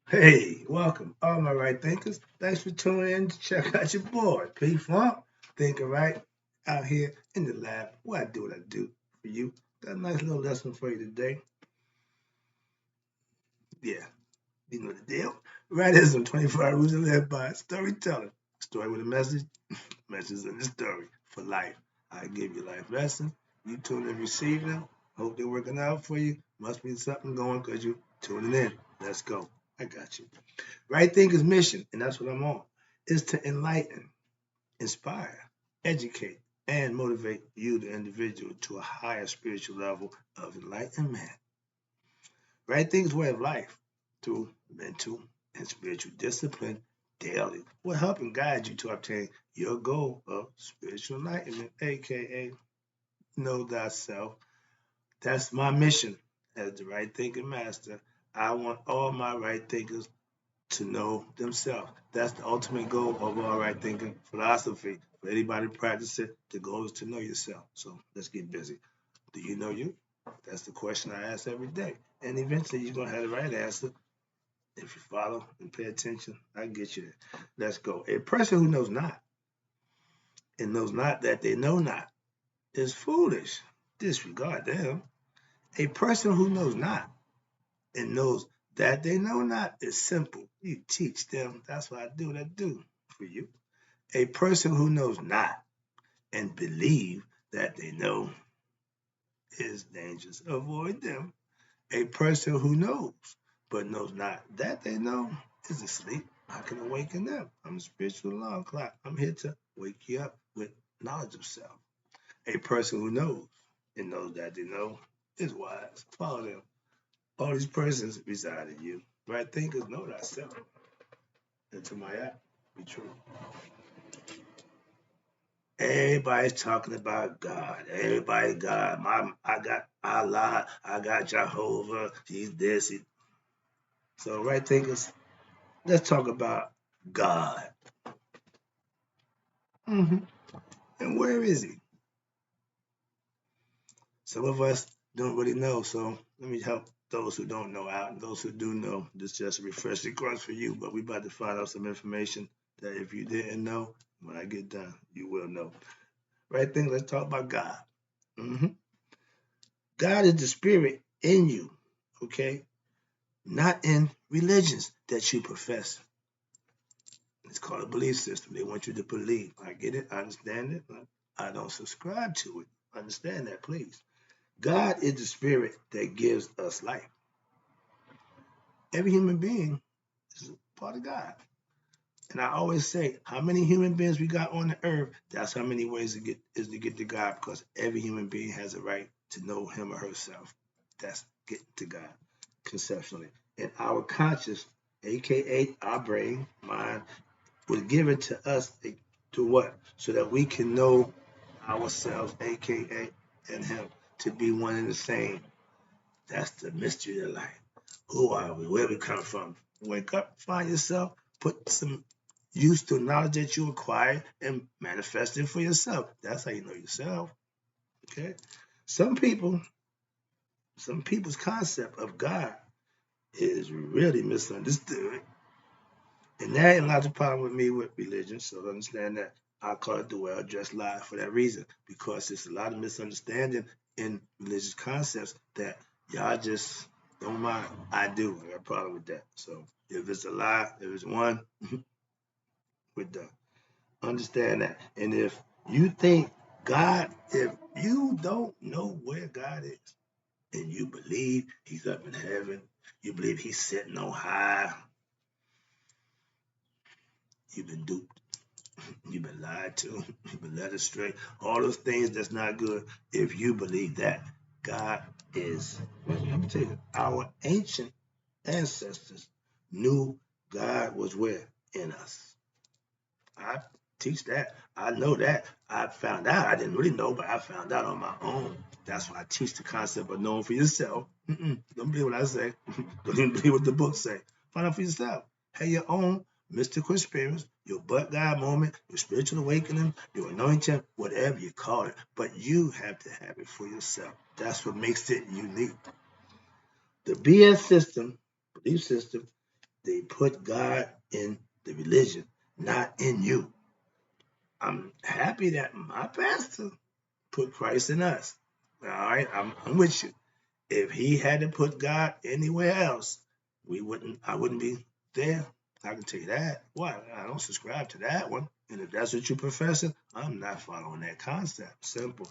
Hey, welcome, all my right thinkers. Thanks for tuning in to check out your boy, P Funk, thinking right out here in the lab. Where I do what I do for you. Got a nice little lesson for you today. Yeah, you know the deal. Writism 24 rules to live by. Storytelling. Story with a message, message in the story for life. I give you life lessons. You tune and receive them. Hope they're working out for you. Must be something going because you tuning in. Let's go. I got you. Right Thinker's mission, and that's what I'm on, is to enlighten, inspire, educate, and motivate you, the individual, to a higher spiritual level of enlightenment. Right Thinker's way of life through mental and spiritual discipline daily will help and guide you to obtain your goal of spiritual enlightenment, aka know thyself. That's my mission as the right thinking master. I want all my right thinkers to know themselves. That's the ultimate goal of all right thinking philosophy. For anybody to practice it, the goal is to know yourself. So let's get busy. Do you know you? That's the question I ask every day. And eventually you're going to have the right answer. If you follow and pay attention, I get you there. Let's go. A person who knows not and knows not that they know not is foolish. Disregard them. A person who knows not and knows that they know not is simple. You teach them. That's what I do. What I do for you. A person who knows not and believe that they know is dangerous. Avoid them. A person who knows but knows not that they know is asleep. I can awaken them. I'm a spiritual alarm clock. I'm here to wake you up with knowledge of self. A person who knows and knows that they know is wise. Follow them. All these persons reside in you. Right thinkers know thyself. And to my app, be true. Everybody's talking about God. Everybody God. I got Allah. I got Jehovah. He's this. So right thinkers, let's talk about God. hmm And where is he? Some of us don't really know. So let me help those who don't know out, and those who do know. This is just a refreshing course for you. But we about to find out some information that if you didn't know, when I get done, you will know. Right thing. Let's talk about God. hmm God is the spirit in you. Okay, not in religions that you profess. It's called a belief system. They want you to believe. I get it. I understand it. I don't subscribe to it. Understand that, please. God is the spirit that gives us life. Every human being is a part of God. And I always say, how many human beings we got on the earth, that's how many ways to get to God, because every human being has a right to know him or herself. That's getting to God conceptually. And our conscious, aka our brain, mind, was given to us to what? So that we can know ourselves, aka and him, to be one and the same. That's the mystery of life. Who are we? Where we come from? Wake up, find yourself, put some use to knowledge that you acquire and manifest it for yourself. That's how you know yourself. Okay. Some people, some people's concept of God is really misunderstood. And that ain't lots of problem with me with religion. So understand that I call it the well-dressed lie for that reason, because there's a lot of misunderstanding in religious concepts that y'all just don't mind. I do. I got a problem with that. So if it's a lie, if it's one, we're done. Understand that. And if you think God, if you don't know where God is, and you believe he's up in heaven, you believe he's sitting on high, you've been duped. You've been lied to. You've been led astray. All those things that's not good. If you believe that God is, let me tell you, our ancient ancestors knew God was where? In us. I teach that. I know that. I found out. I didn't really know, but I found out on my own. That's why I teach the concept of knowing for yourself. Don't believe what I say. Don't even believe what the books say. Find out for yourself. Have your own mystical experience, your but God moment, your spiritual awakening, your anointing, whatever you call it. But you have to have it for yourself. That's what makes it unique. The BS system, belief system, They put God in the religion, not in you. I'm happy that my pastor put Christ in us. All right, I'm with you. If he hadn't put God anywhere else, I wouldn't be there. I can tell you that. Why? I don't subscribe to that one. And if that's what you're professing, I'm not following that concept. Simple.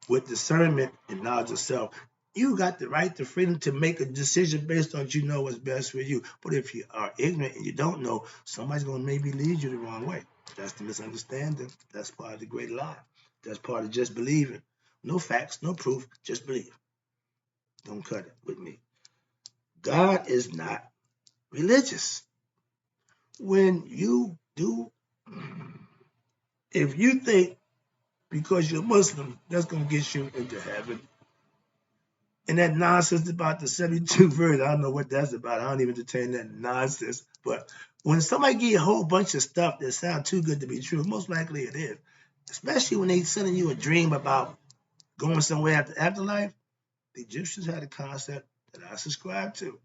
With discernment and knowledge of self, you got the right, the freedom to make a decision based on what you know what's best for you. But if you are ignorant and you don't know, somebody's going to maybe lead you the wrong way. That's the misunderstanding. That's part of the great lie. That's part of just believing. No facts, no proof, just believe. Don't cut it with me. God is not religious. When you do, if you think because you're Muslim, that's going to get you into heaven, and that nonsense about the 72 verse, I don't know what that's about. I don't even entertain that nonsense. But when somebody give you a whole bunch of stuff that sounds too good to be true, most likely it is. Especially when they sending you a dream about going somewhere after afterlife. The Egyptians had a concept that I subscribe to.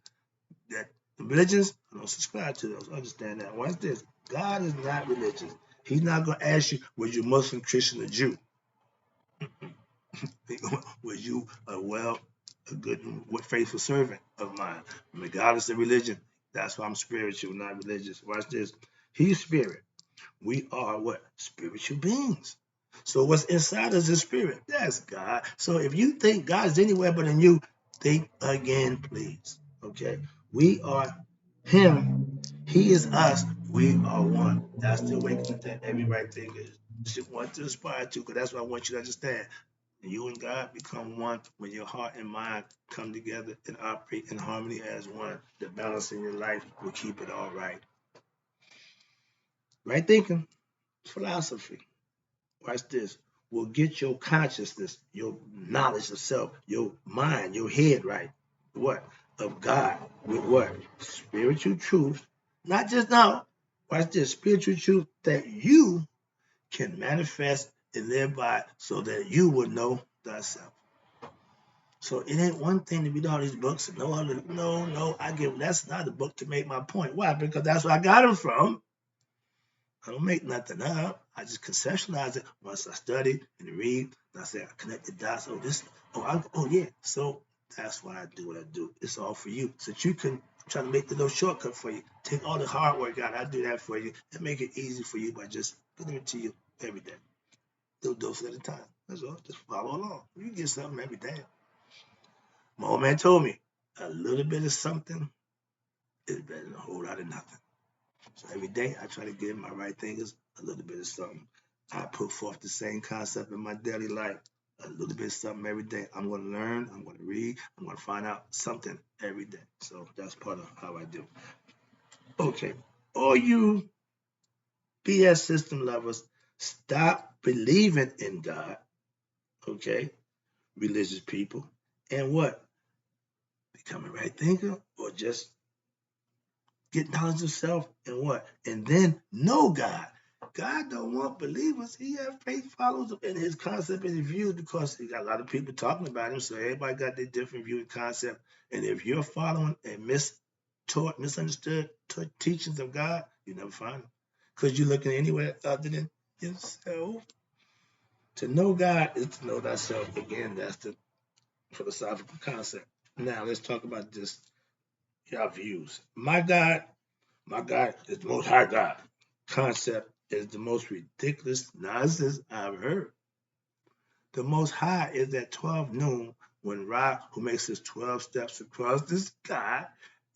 That the religions, I don't subscribe to those. Understand that. Watch this. God is not religious. He's not going to ask you, was you Muslim, Christian, or Jew? Was you a good, faithful servant of mine? Regardless of religion, that's why I'm spiritual, not religious. Watch this. He's spirit. We are what? Spiritual beings. So what's inside us is spirit. That's God. So if you think God is anywhere but in you, think again, please. Okay? We are Him. He is us. We are one. That's the awakening that every right thinker should want to aspire to, because that's what I want you to understand. You and God become one when your heart and mind come together and operate in harmony as one. The balance in your life will keep it all right. Right thinking, philosophy. Watch this. Will get your consciousness, your knowledge of self, your mind, your head right. What? Of God. With what? Spiritual truth. Not just now. Watch this. Spiritual truth that you can manifest and live by so that you will know thyself. So it ain't one thing to read all these books and no other. No. That's not a book to make my point. Why? Because that's where I got them from. I don't make nothing up. I just conceptualize it once I study and read. And I say, I connect the dots. Yeah. So that's why I do what I do. It's all for you. So that you can try to make the little shortcut for you. Take all the hard work out. I do that for you and make it easy for you by just putting it to you every day. Little dose at a time. That's all. Just follow along. You get something every day. My old man told me a little bit of something is better than a whole lot of nothing. So every day I try to give my right thinkers a little bit of something. I put forth the same concept in my daily life. A little bit of something every day. I'm going to learn. I'm going to read. I'm going to find out something every day. So that's part of how I do. Okay. All you BS system lovers, stop believing in God. Okay. Religious people. And what? Become a right thinker or just get knowledge of self and what? And then know God. God don't want believers. He have faith followers in his concept and his views because he got a lot of people talking about him. So everybody got their different view and concept. And if you're following a misunderstood teachings of God, you never find him. Because you're looking anywhere other than yourself. To know God is to know thyself. Again, that's the philosophical concept. Now let's talk about this. Your views. My God is the most high God. Concept is the most ridiculous nonsense I've heard. The most high is at 12 noon when Ra, who makes his 12 steps across the sky,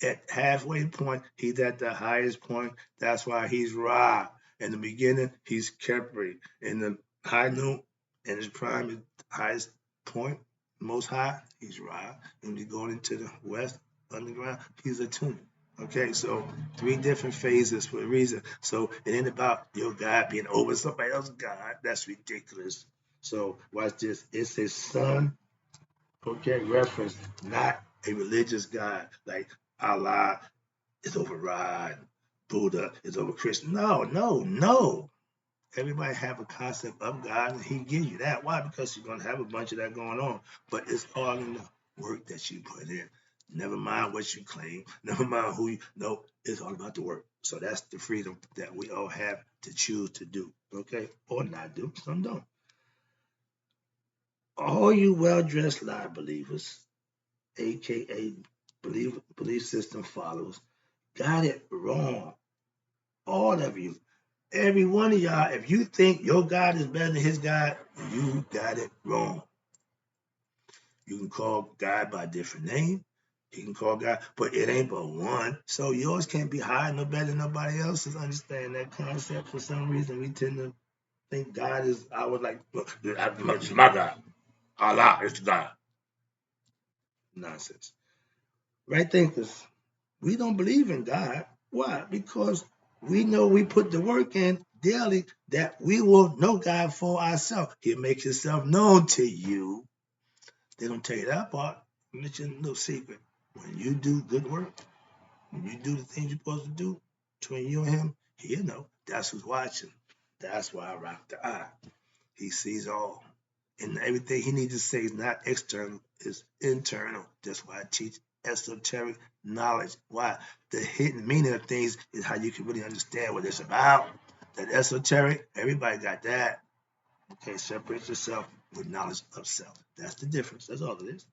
at halfway point, he's at the highest point. That's why he's Ra. In the beginning, he's Kepri. In the high noon, in his prime, his highest point, most high, he's Ra. And when you're going into the west, underground, he's Atum. Okay, so 3 different phases for a reason. So it ain't about your God being over somebody else's God. That's ridiculous. So watch this. It's his son, okay, reference, not a religious God like Allah is over Ra, Buddha is over Christian. No. Everybody have a concept of God and he gives you that. Why? Because you're going to have a bunch of that going on. But it's all in the work that you put in. Never mind what you claim. Never mind who you know. It's all about the work. So that's the freedom that we all have to choose to do. Okay? Or not do. Some don't. All you well-dressed lie believers, aka belief system followers, got it wrong. All of you. Every one of y'all, if you think your God is better than his God, you got it wrong. You can call God by a different name. You can call God, but it ain't but one. So yours can't be higher no better than nobody else's. Understand that concept. For some reason, we tend to think God is our look, it's my God. Allah is God. Nonsense. Right thinkers, we don't believe in God. Why? Because we know we put the work in daily that we will know God for ourselves. He'll make himself known to you. They don't tell you that part. I'll let you know a little secret. When you do good work, when you do the things you're supposed to do between you and him, he'll know. That's who's watching. That's why I rock the eye. He sees all. And everything he needs to say is not external, it's internal. That's why I teach esoteric knowledge. Why? The hidden meaning of things is how you can really understand what it's about. That esoteric, everybody got that. Okay, separate yourself with knowledge of self. That's the difference. That's all it is.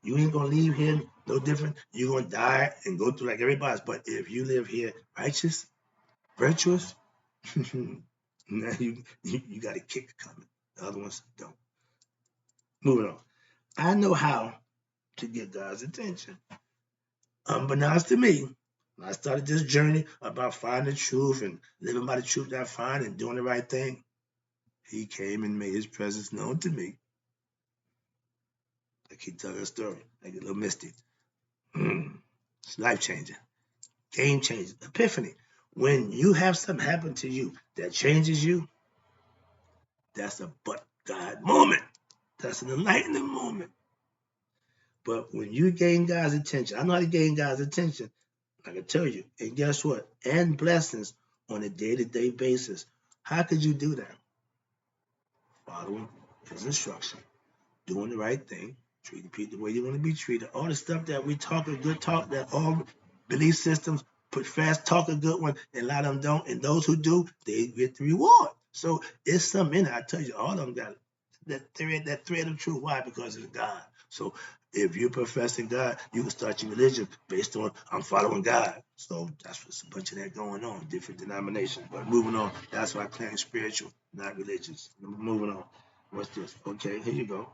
You ain't gonna leave here no different. You're gonna die and go through like everybody else. But if you live here righteous, virtuous, now you got a kick coming. The other ones don't. Moving on. I know how to get God's attention. Unbeknownst to me, when I started this journey about finding the truth and living by the truth that I find and doing the right thing, he came and made his presence known to me. I keep telling a story. I get a little misty. It's life changing, game changing, epiphany. When you have something happen to you that changes you, that's a but God moment. That's an enlightening moment. But when you gain God's attention, I know how to gain God's attention. I can tell you. And guess what? And blessings on a day-to-day basis. How could you do that? Following his instruction, doing the right thing, treating people the way you want to be treated. All the stuff that we talk a good talk, that all belief systems put fast, talk a good one, and a lot of them don't. And those who do, they get the reward. So it's something in it. I tell you, all of them got that thread of truth. Why? Because it's God. So if you're professing God, you can start your religion based on I'm following God. So that's what's a bunch of that going on, different denominations. But moving on, that's why I claim spiritual, not religious. Moving on. What's this? Okay, here you go.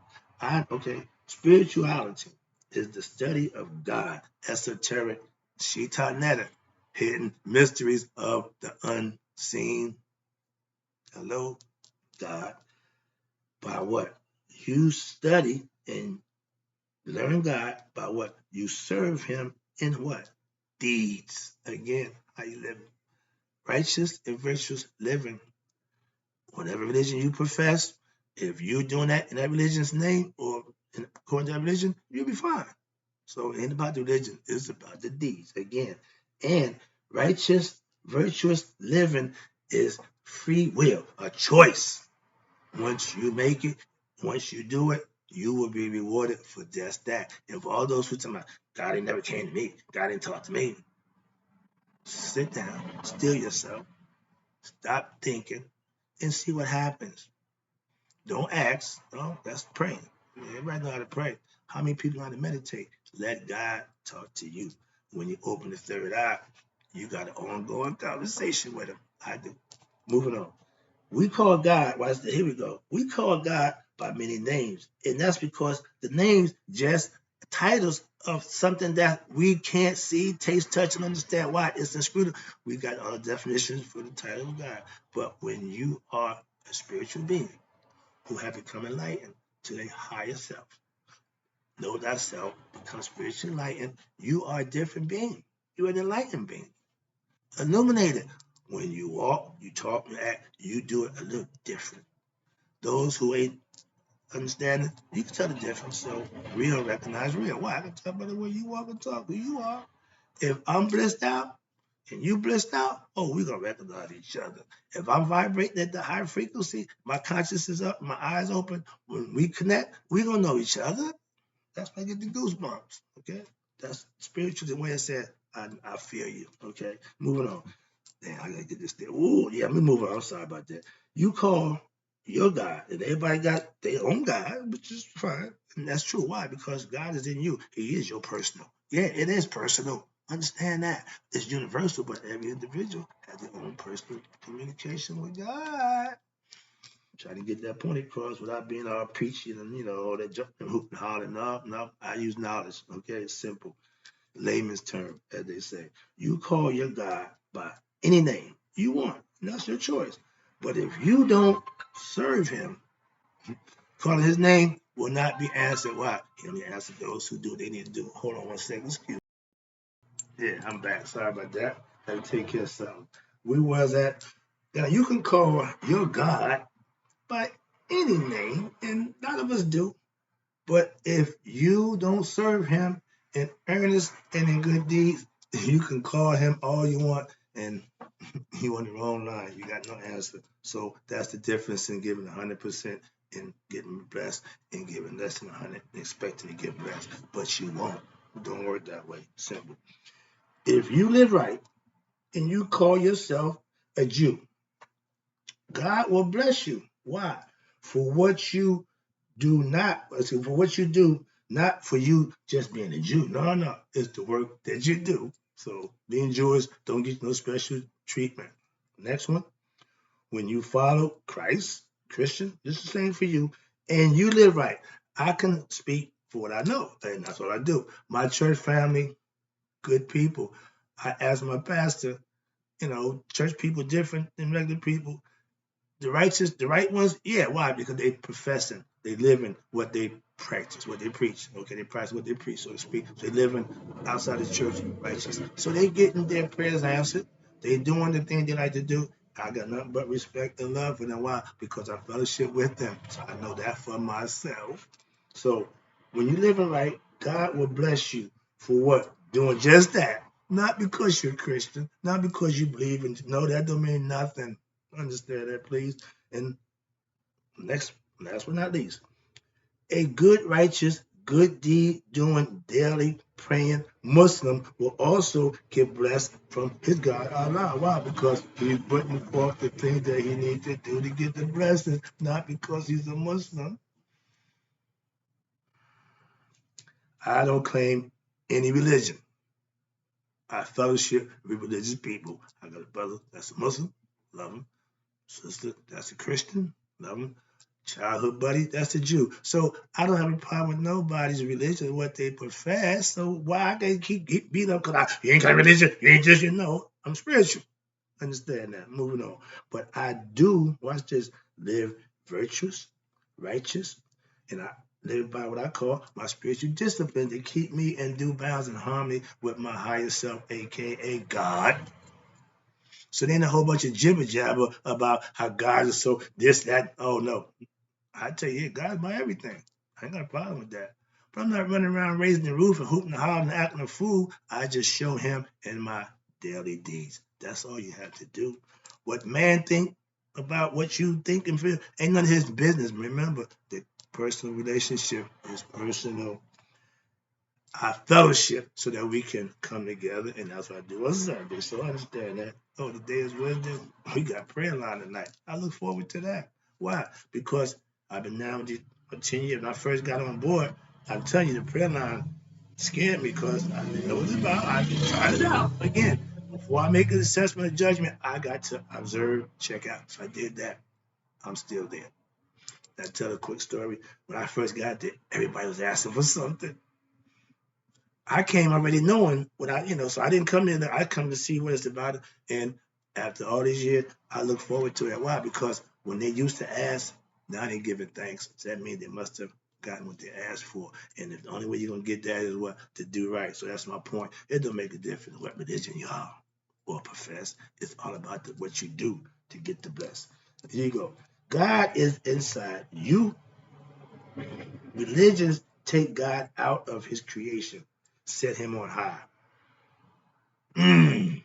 Spirituality is the study of God, esoteric, Shitaneta, hidden mysteries of the unseen. Hello, God. By what? You study and learn God by what? You serve him in what? Deeds. Again, how you live. Righteous and virtuous living. Whatever religion you profess, if you're doing that in that religion's name or according to that religion, you'll be fine. So it ain't about the religion, it's about the deeds. Again. And righteous, virtuous living is free will, a choice. Once you make it, once you do it, you will be rewarded for just that. And for all those who tell me, God ain't never came to me, God didn't talk to me, sit down, still yourself, stop thinking, and see what happens. Don't ask. No, that's praying. Everybody know how to pray. How many people know how to meditate? Let God talk to you. When you open the third eye, you got an ongoing conversation with him. I do. Moving on. We call God, here we go. We call God by many names. And that's because the names just titles of something that we can't see, taste, touch, and understand. Why? It's inscrutable. We got all the definitions for the title of God. But when you are a spiritual being who have become enlightened to a higher self, know thyself, become spiritually enlightened, you are a different being. You're an enlightened being. Illuminated. When you walk, you talk, you act, you do it a little different. Those who ain't understanding, you can tell the difference. So real recognize real. Why? I can tell by the way you walk and talk who you are. If I'm blissed out and you blissed out, oh, we're gonna recognize each other. If I'm vibrating at the high frequency, my consciousness is up, my eyes open, when we connect, we're gonna know each other. That's why I get the goosebumps. Okay? That's spiritual. The way I said, I feel you. Okay, moving on. Damn, I gotta get this thing. Ooh, yeah, let me move on. I'm sorry about that. You call your God, and everybody got their own God, which is fine. And that's true. Why? Because God is in you. He is your personal. Yeah, it is personal. Understand that. It's universal, but every individual has their own personal communication with God. Trying to get that point across without being all preachy and all that jumping, hooping, hollering. No. I use knowledge. Okay, it's simple. Layman's term, as they say. You call your God by any name you want. And that's your choice. But if you don't serve him, calling his name will not be answered. Why? He only answers those who do what they need to do. Hold on one second. Excuse me. Yeah, I'm back. Sorry about that. Had to take care of something. We was at, now you can call your God by any name, and none of us do. But if you don't serve him in earnest and in good deeds, you can call him all you want, and you on the wrong line. You got no answer. So that's the difference in giving 100% and getting blessed, and giving less than 100 and expecting to get blessed. But you won't. Don't work that way. Simple. If you live right and you call yourself a Jew, God will bless you. Why? For what you do not, for what you do, not for you just being a Jew. No. It's the work that you do. So being Jewish don't get no special treatment. Next one, when you follow Christ, Christian, it's the same for you, and you live right. I can speak for what I know, and that's what I do. My church family, good people. I ask my pastor, church people different than regular people. The righteous, the right ones, yeah. Why? Because they professing, they live in what they practice, what they preach. Okay, they practice what they preach, so to speak. So they living outside the church righteous. So they getting their prayers answered. They doing the thing they like to do. I got nothing but respect and love for them. Why? Because I fellowship with them. So I know that for myself. So when you living right, God will bless you for what? Doing just that. Not because you're a Christian, not because you believe in. No, that don't mean nothing. Understand that, please. And next, last but not least, a good, righteous, good deed doing daily praying Muslim will also get blessed from his God Allah. Why? Because he's putting forth the things that he needs to do to get the blessings, not because he's a Muslim. I don't claim any religion. I fellowship with religious people. I got a brother that's a Muslim, love him. Sister, that's a Christian, love him. Childhood buddy, that's a Jew. So I don't have a problem with nobody's religion, what they profess. So why they keep beating up? Because you ain't got religion, you ain't just, I'm spiritual. Understand that. Moving on. But I do, watch this, live virtuous, righteous, and I live by what I call my spiritual discipline to keep me in due bounds and harmony with my higher self, aka God. So then a whole bunch of jibber jabber about how God is so this, that. Oh no. I tell you, God's my everything. I ain't got a problem with that. But I'm not running around raising the roof and hooting and hollering and acting a fool. I just show him in my daily deeds. That's all you have to do. What man think about what you think and feel ain't none of his business. Remember, the personal relationship is personal. Our fellowship so that we can come together, and that's what I do on Sunday. So I understand that. Oh, the day is Wednesday. We got prayer line tonight. I look forward to that. Why? Because I've been now for 10 years. When I first got on board, I'm telling you, the prayer line scared me because I didn't know what it was about. I tried it out. Again, before I make an assessment of judgment, I got to observe, check out. So I did that. I'm still there. I tell a quick story. When I first got there, everybody was asking for something. I came already knowing what so I didn't come in there. I come to see what it's about. And after all these years, I look forward to it. Why? Because when they used to ask, now they're giving thanks. So that means they must have gotten what they asked for. And if the only way you're going to get that is what? To do right. So that's my point. It don't make a difference what religion you are or profess. It's all about what you do to get the blessing. Here you go. God is inside you. Religions take God out of his creation, set him on high. You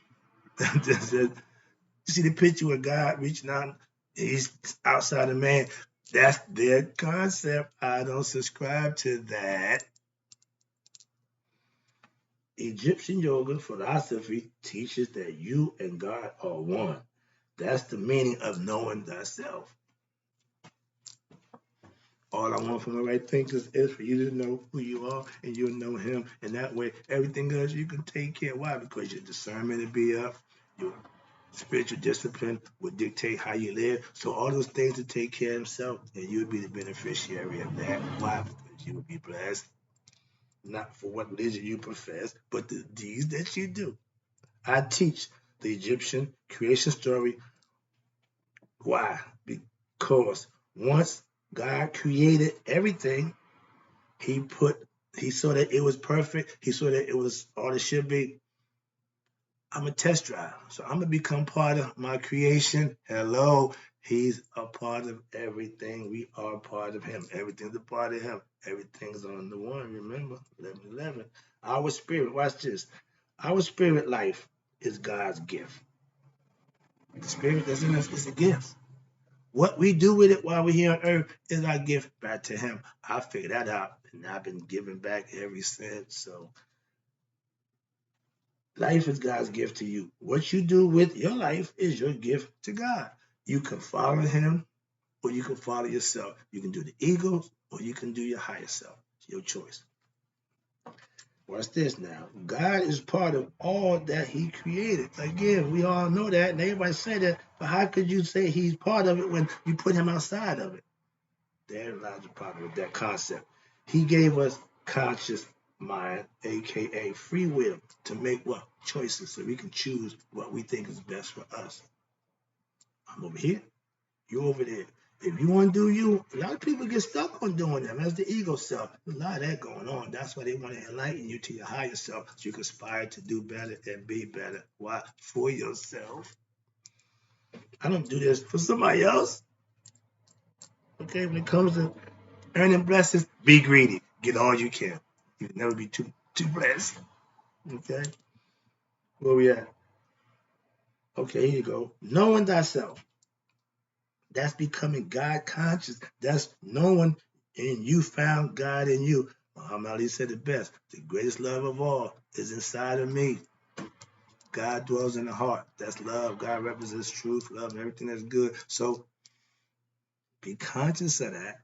see the picture of God reaching out, he's outside of man. That's their concept. I don't subscribe to that. Egyptian yoga philosophy teaches that you and God are one. That's the meaning of knowing thyself. All I want from the right thinkers is for you to know who you are and you'll know him. And that way, everything else you can take care. Why? Because your discernment will be up. Your spiritual discipline will dictate how you live. So all those things will take care of himself and you'll be the beneficiary of that. Why? Because you will be blessed. Not for what religion you profess, but the deeds that you do. I teach the Egyptian creation story. Why? Because once God created everything, he saw that it was perfect. He saw that it was all it should be. I'm a test drive. So I'm gonna become part of my creation. Hello. He's a part of everything. We are part of him. Everything's a part of him. Everything's on the one. Remember, 11:11. Our spirit, watch this. Our spirit life is God's gift. The spirit that's in us is a gift. What we do with it while we're here on earth is our gift back to him. I figured that out, and I've been giving back ever since. So life is God's gift to you. What you do with your life is your gift to God. You can follow him or you can follow yourself. You can do the ego or you can do your higher self. It's your choice. Watch this now. God is part of all that he created. Again, we all know that, and everybody say that, but how could you say he's part of it when you put him outside of it? There lies the problem with that concept. He gave us conscious mind, aka free will, to make what? Choices, so we can choose what we think is best for us. I'm over here, you over there. If you want to do you, a lot of people get stuck on doing them. That's the ego self. There's a lot of that going on. That's why they want to enlighten you to your higher self, so you can aspire to do better and be better. Why? For yourself. I don't do this for somebody else. Okay, when it comes to earning blessings, be greedy. Get all you can. You can never be too blessed. Okay? Where we at? Okay, here you go. Knowing thyself. That's becoming God conscious. That's knowing and you found God in you. Muhammad Ali said it best. The greatest love of all is inside of me. God dwells in the heart. That's love. God represents truth, love, and everything that's good. So be conscious of that.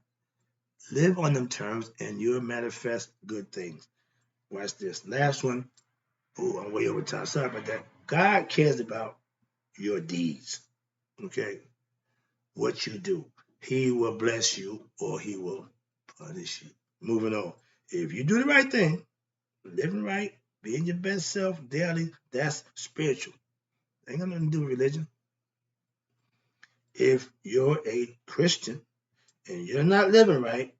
Live on them terms and you'll manifest good things. Watch this. Last one. Oh, I'm way over time. Sorry about that. God cares about your deeds. Okay? What you do. He will bless you or he will punish you. Moving on. If you do the right thing, living right, being your best self daily, that's spiritual. Ain't got nothing to do with religion. If you're a Christian and you're not living right,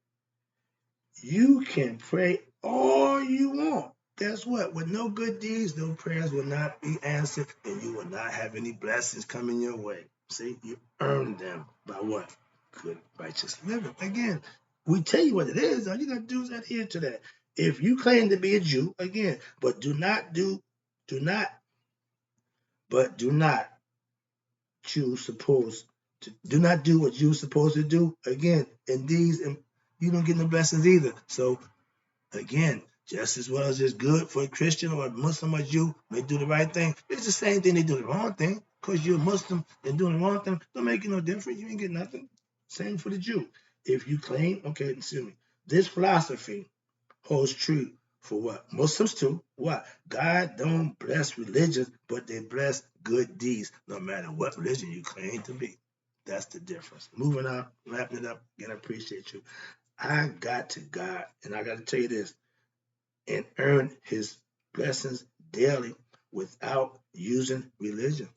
you can pray all you want. Guess what? With no good deeds, no prayers will not be answered, and you will not have any blessings coming your way. See, you earn them by what? Good, righteous living. Again, we tell you what it is. All you got to do is adhere to that. If you claim to be a Jew, again, but do not do not do what you're supposed to do. Again, and you don't get no blessings either. So again, just as well as it's good for a Christian or a Muslim or Jew, they do the right thing. It's the same thing they do the wrong thing. Because you're a Muslim and doing the wrong thing, don't make you no different. You ain't get nothing. Same for the Jew. If you claim, okay, excuse me, this philosophy holds true for what? Muslims too. What? God don't bless religions, but they bless good deeds, no matter what religion you claim to be. That's the difference. Moving on, wrapping it up. Again, I appreciate you. I got to God, and I got to tell you this, and earn his blessings daily without using religion.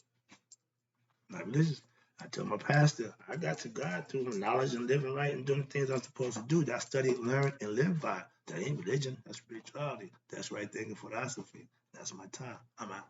Not religious. I tell my pastor, I got to God through knowledge and living right and doing the things I'm supposed to do. That I study, learn, and live by. That ain't religion. That's spirituality. That's right thinking philosophy. That's my time. I'm out.